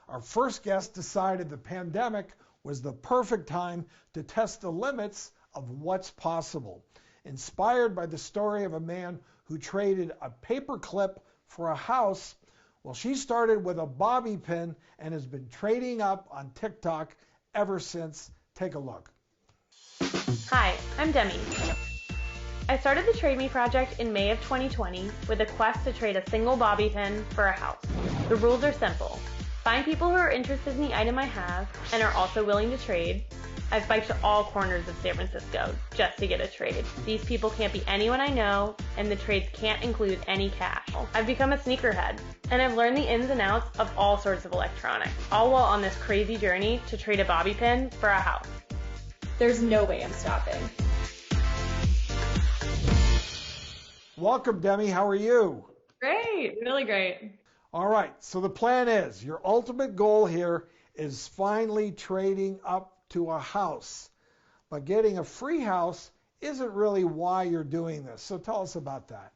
Our first guest decided the pandemic was the perfect time to test the limits of what's possible. Inspired by the story of a man who traded a paper clip for a house, well, she started with a bobby pin and has been trading up on TikTok ever since. Take a look. Hi, I'm Demi. I started the Trade Me project in May of 2020 with a quest to trade a single bobby pin for a house. The rules are simple. Find people who are interested in the item I have and are also willing to trade. I've biked to all corners of San Francisco just to get a trade. These people can't be anyone I know, and the trades can't include any cash. I've become a sneakerhead, and I've learned the ins and outs of all sorts of electronics, all while on this crazy journey to trade a bobby pin for a house. There's no way I'm stopping. Welcome, Demi. How are you? Great, really great. All right, so the plan is, your ultimate goal here is finally trading up to a house. But getting a free house isn't really why you're doing this. So tell us about that.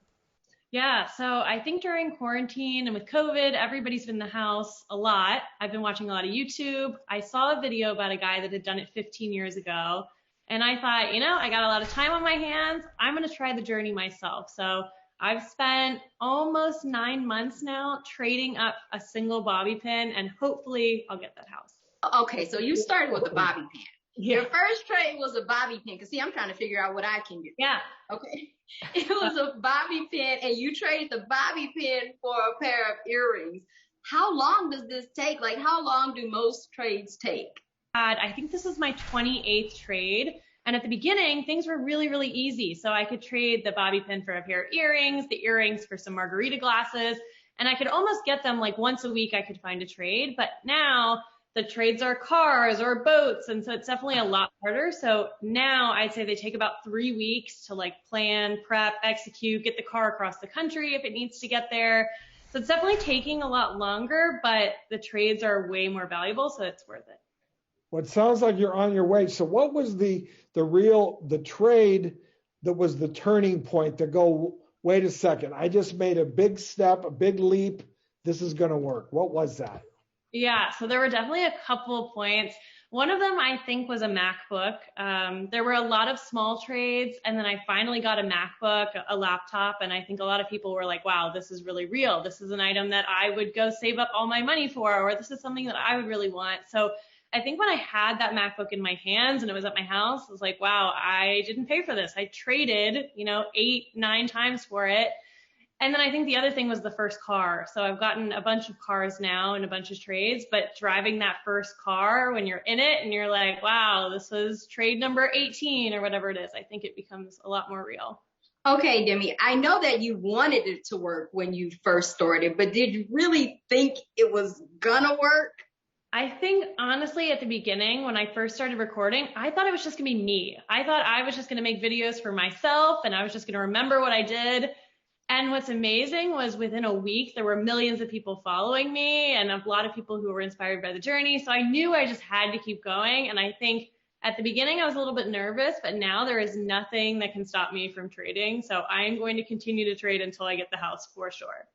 Yeah, so I think during quarantine and with COVID, everybody's been in the house a lot. I've been watching a lot of YouTube. I saw a video about a guy that had done it 15 years ago. And I thought, I got a lot of time on my hands. I'm going to try the journey myself. So I've spent almost 9 months now trading up a single bobby pin, and hopefully I'll get that house. Okay, so you started with a bobby pin. Yeah. Your first trade was a bobby pin, because see, I'm trying to figure out what I can do. Yeah. Okay. It was a bobby pin, and you traded the bobby pin for a pair of earrings. How long does this take? Like, how long do most trades take? I think this is my 28th trade. And at the beginning, things were really, really easy. So I could trade the bobby pin for a pair of earrings, the earrings for some margarita glasses, and I could almost get them like once a week I could find a trade. But now the trades are cars or boats, and so it's definitely a lot harder. So now I'd say they take about 3 weeks to like plan, prep, execute, get the car across the country if it needs to get there. So it's definitely taking a lot longer, but the trades are way more valuable, so it's worth it. Well, it sounds like you're on your way. So what was the trade that was the turning point to go, wait a second, I just made a big step, a big leap. This is going to work. What was that? Yeah, so there were definitely a couple of points. One of them, I think, was a MacBook. There were a lot of small trades, and then I finally got a MacBook, a laptop, and I think a lot of people were like, wow, this is really real. This is an item that I would go save up all my money for, or this is something that I would really want. So I think when I had that MacBook in my hands and it was at my house, I was like, wow, I didn't pay for this. I traded, 8, 9 times for it. And then I think the other thing was the first car. So I've gotten a bunch of cars now and a bunch of trades, but driving that first car when you're in it and you're like, wow, this was trade number 18 or whatever it is, I think it becomes a lot more real. Okay, Demi, I know that you wanted it to work when you first started, but did you really think it was gonna work? I think, honestly, at the beginning, when I first started recording, I thought it was just going to be me. I thought I was just going to make videos for myself, and I was just going to remember what I did. And what's amazing was within a week, there were millions of people following me and a lot of people who were inspired by the journey. So I knew I just had to keep going. And I think at the beginning, I was a little bit nervous, but now there is nothing that can stop me from trading. So I am going to continue to trade until I get the house for sure.